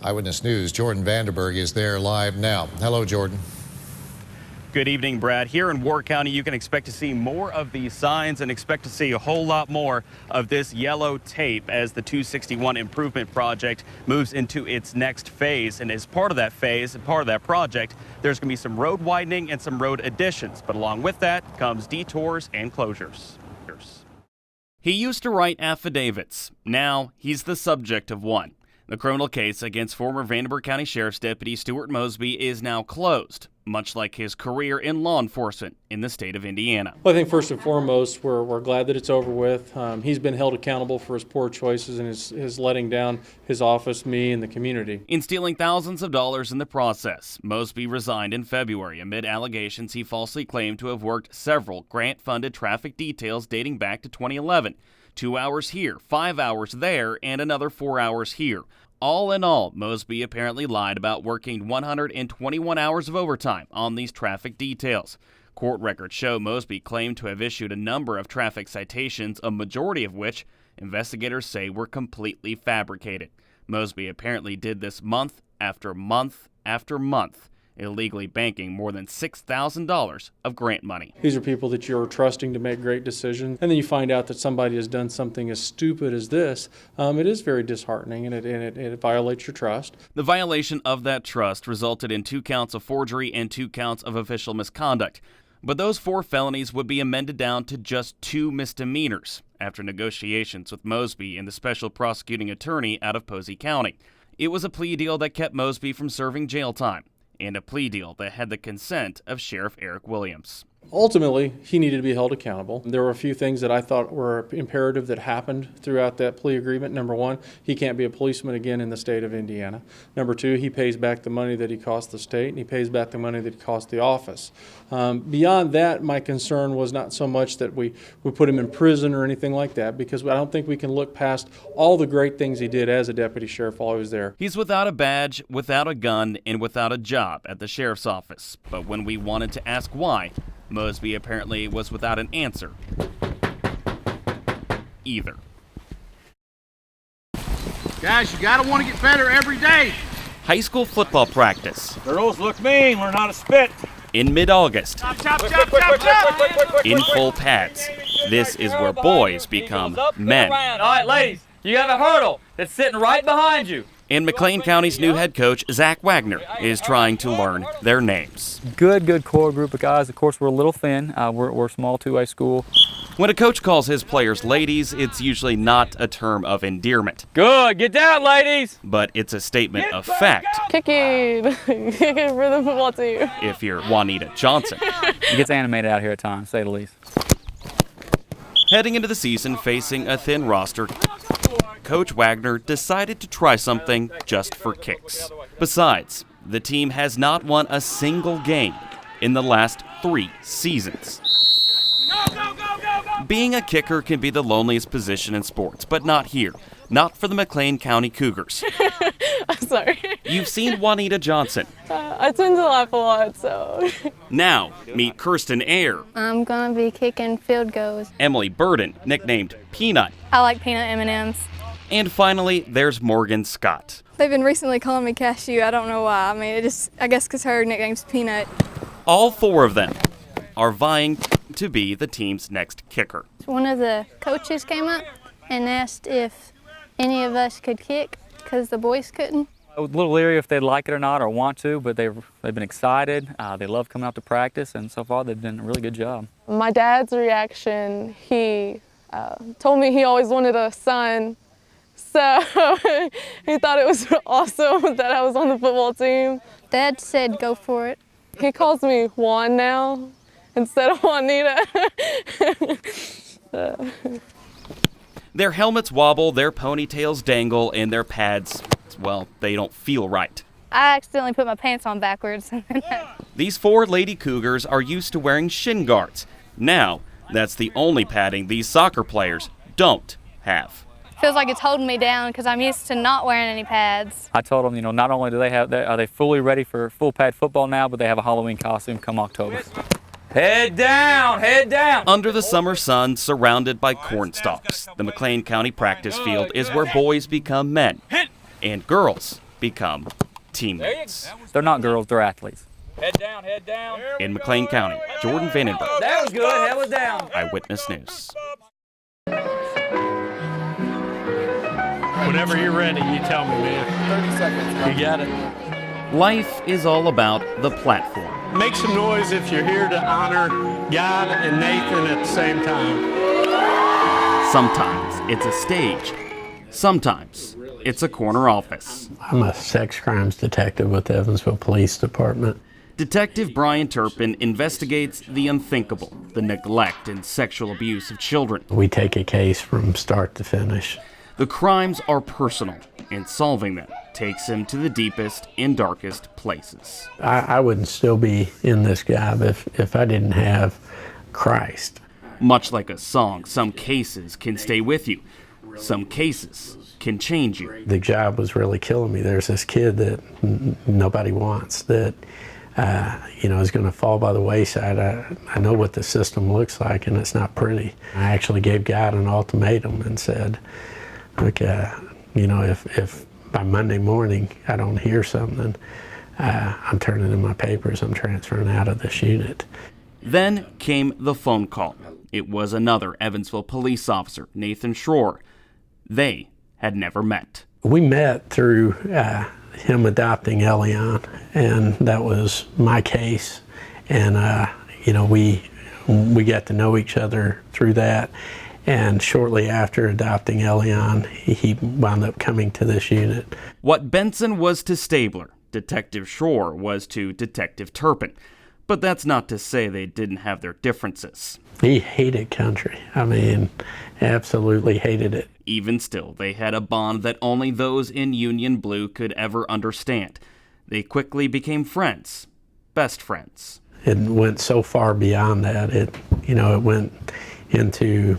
Eyewitness News' Jordan Vandenberge is there live now. Hello, Jordan. Good evening, Brad. Here in Ward County, you can expect to see more of these signs and expect to see a whole lot more of this yellow tape as the 261 improvement project moves into its next phase. And as part of that phase and part of that project, there's going to be some road widening and some road additions. But along with that comes detours and closures. He used to write affidavits. Now he's the subject of one. The criminal case against former Vandenberge County Sheriff's Deputy Stuart Mosby is now closed, much like his career in law enforcement in the state of Indiana. Well, I think first and foremost, we're glad that it's over with. He's been held accountable for his poor choices and his letting down his office, me, and the community. In stealing thousands of dollars in the process, Mosby resigned in February amid allegations he falsely claimed to have worked several grant-funded traffic details dating back to 2011. 2 hours here, 5 hours there, and another 4 hours here. All in all, Mosby apparently lied about working 121 hours of overtime on these traffic details. Court records show Mosby claimed to have issued a number of traffic citations, a majority of which investigators say were completely fabricated. Mosby apparently did this month after month after month, illegally banking more than $6,000 of grant money. These are people that you're trusting to make great decisions, and then you find out that somebody has done something as stupid as this. It is very disheartening, and it violates your trust. The violation of that trust resulted in 2 counts of forgery and 2 counts of official misconduct. But those 4 felonies would be amended down to just 2 misdemeanors after negotiations with Mosby and the special prosecuting attorney out of Posey County. It was a plea deal that kept Mosby from serving jail time, and a plea deal that had the consent of Sheriff Eric Williams. Ultimately, he needed to be held accountable. There were a few things that I thought were imperative that happened throughout that plea agreement. Number 1, he can't be a policeman again in the state of Indiana. Number 2, he pays back the money that he cost the state, and he pays back the money that he cost the office. Beyond that, my concern was not so much that we put him in prison or anything like that, because I don't think we can look past all the great things he did as a deputy sheriff while he was there. He's without a badge, without a gun, and without a job at the sheriff's office. But when we wanted to ask why, Mosby apparently was without an answer either. Guys, you gotta want to get better every day. High school football practice. Girls look mean, learn how to spit. In mid-August. Chop, chop, chop, chop, chop. In full pads. This is where boys become men. All right, ladies, you have a hurdle that's sitting right behind you. And McLean County's new head coach, Zach Wagner, is trying to learn their names. Good core group of guys. Of course, we're a little thin. We're a small 2A school. When a coach calls his players ladies, it's usually not a term of endearment. Good, get down, ladies. But it's a statement of fact. Kicking for the football team. If you're Juanita Johnson. It gets animated out here at times, to say the least. Heading into the season facing a thin roster, Coach Wagner decided to try something just for kicks. Besides, the team has not won a single game in the last 3 seasons. Being a kicker can be the loneliest position in sports, but not here. Not for the McLean County Cougars. I'm sorry. You've seen Juanita Johnson. I tend to laugh a lot, so. Now, meet Kirsten Ayer. I'm gonna be kicking field goals. Emily Burden, nicknamed Peanut. I like peanut M&Ms. And finally, there's Morgan Scott. They've been recently calling me Cashew. I don't know why. I mean, I guess because her nickname's Peanut. All 4 of them are vying to be the team's next kicker. One of the coaches came up and asked if any of us could kick because the boys couldn't. A little leery if they'd like it or not or want to, but they've been excited. They love coming out to practice, and so far they've done a really good job. My dad's reaction, he told me he always wanted a son. So he thought it was awesome that I was on the football team. Dad said go for it. He calls me Juan now instead of Juanita. Their helmets wobble, their ponytails dangle, and their pads, well, they don't feel right. I accidentally put my pants on backwards. These 4 Lady Cougars are used to wearing shin guards. Now, that's the only padding these soccer players don't have. Feels like it's holding me down because I'm used to not wearing any pads. I told them, not only are they fully ready for full pad football now, but they have a Halloween costume come October. Head down, head down. Under the summer sun, surrounded by corn stalks, the McLean County practice field is where boys become men and girls become teammates. They're not girls, they're athletes. Head down, head down. In McLean County, Jordan Vandenberge, That was good, head was down. Eyewitness News. Whenever you're ready, you tell me, man. 30 seconds. You got it. Life is all about the platform. Make some noise if you're here to honor God and Nathan at the same time. Sometimes it's a stage. Sometimes it's a corner office. I'm a sex crimes detective with the Evansville Police Department. Detective Brian Turpin investigates the unthinkable, the neglect and sexual abuse of children. We take a case from start to finish. The crimes are personal, and solving them takes him to the deepest and darkest places. I wouldn't still be in this job if I didn't have Christ. Much like a song, some cases can stay with you. Some cases can change you. The job was really killing me. There's this kid that nobody wants that is going to fall by the wayside. I know what the system looks like, and it's not pretty. I actually gave God an ultimatum and said, look, if by Monday morning I don't hear something, I'm turning in my papers. I'm transferring out of this unit. Then came the phone call. It was another Evansville police officer, Nathan Schroer. They had never met. We met through him adopting Elion, and that was my case. And we got to know each other through that. And shortly after adopting Elion, he wound up coming to this unit. What Benson was to Stabler, Detective Schroer was to Detective Turpin. But that's not to say they didn't have their differences. He hated country. I mean, absolutely hated it. Even still, they had a bond that only those in Union Blue could ever understand. They quickly became friends, best friends. It went so far beyond that. It went into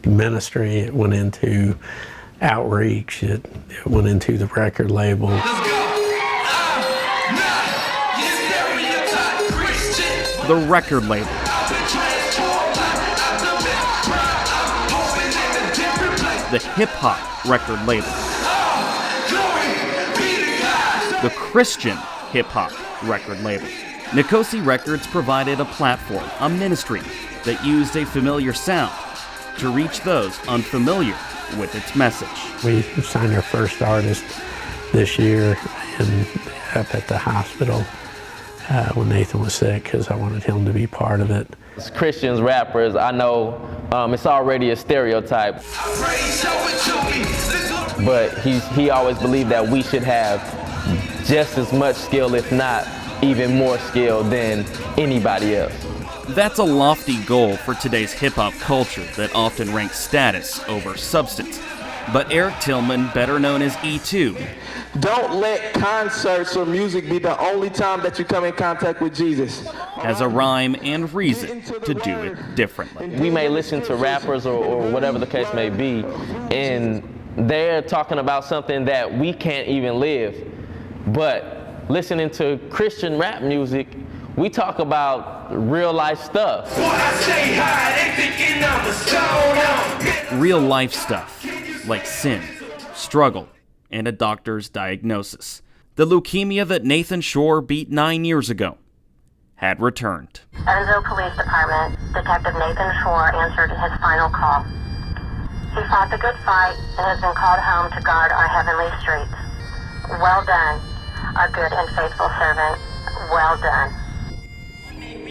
ministry. It went into outreach. It went into the record label. The record label. The hip-hop record label. The Christian hip-hop record label. Nicosi Records provided a platform, a ministry, that used a familiar sound to reach those unfamiliar with its message. We signed our first artist this year up at the hospital when Nathan was sick, because I wanted him to be part of it. As Christians, rappers, I know it's already a stereotype, but he always believed that we should have just as much skill, if not even more skill, than anybody else. That's a lofty goal for today's hip-hop culture that often ranks status over substance. But Eric Tillman, better known as E2, don't let concerts or music be the only time that you come in contact with Jesus. Has a rhyme and reason to do it differently. We may listen to rappers or whatever the case may be, and they're talking about something that we can't even live. But listening to Christian rap music, we talk about real life stuff. Real life stuff, like sin, struggle, and a doctor's diagnosis. The leukemia that Nathan Schroer beat 9 years ago had returned. Evansville Police Department, Detective Nathan Schroer answered his final call. He fought the good fight and has been called home to guard our heavenly streets. Well done, our good and faithful servant. Well done.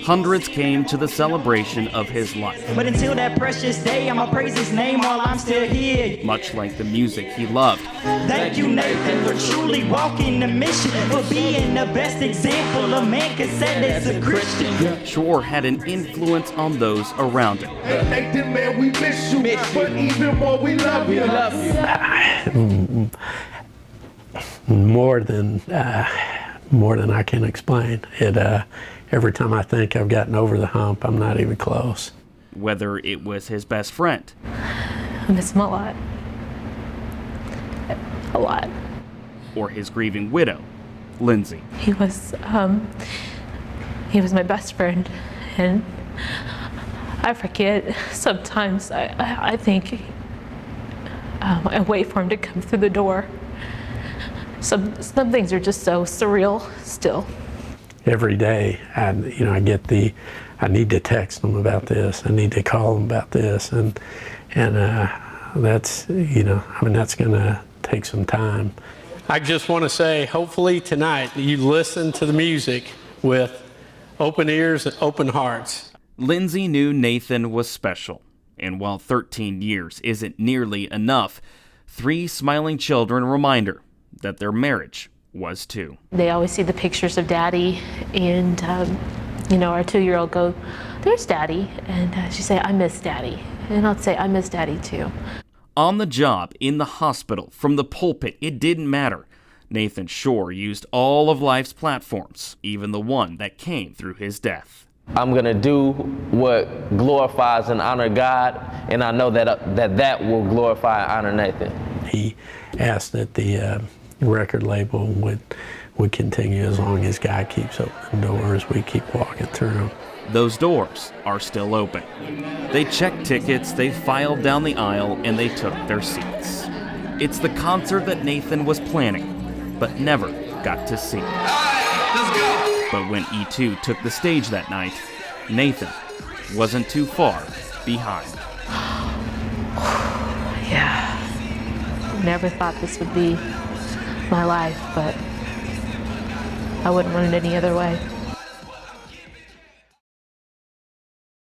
Hundreds came to the celebration of his life. But until that precious day, I'ma praise his name while I'm still here. Much like the music he loved. Thank you, Nathan, for truly walking the mission, for being the best example a man can set as a Christian. Schroer had an influence on those around him. Nathan, man, we miss you, but even more, we love you. More than I can explain. Every time I think I've gotten over the hump, I'm not even close. Whether it was his best friend. I miss him a lot. A lot. Or his grieving widow, Lindsay. He was my best friend, and I forget sometimes. I think I wait for him to come through the door, Some things are just so surreal still. Every day, I need to text them about this. I need to call them about this, and that's, that's going to take some time. I just want to say, hopefully tonight you listen to the music with open ears and open hearts. Lindsay knew Nathan was special, and while 13 years isn't nearly enough, 3 smiling children remind her that their marriage was too. They always see the pictures of Daddy, and our 2-year-old go, "There's Daddy," and she'd say, "I miss Daddy," and I'd say, "I miss Daddy too." On the job, in the hospital, from the pulpit, it didn't matter. Nathan Shore used all of life's platforms, even the one that came through his death. I'm going to do what glorifies and honor God, and I know that will glorify and honor Nathan. He asked that the record label would continue as long as God keeps open doors, we keep walking through them. Those doors are still open. They checked tickets, they filed down the aisle, and they took their seats. It's the concert that Nathan was planning, but never got to see. But when E2 took the stage that night, Nathan wasn't too far behind. Yeah. Never thought this would be my life, but I wouldn't want it any other way.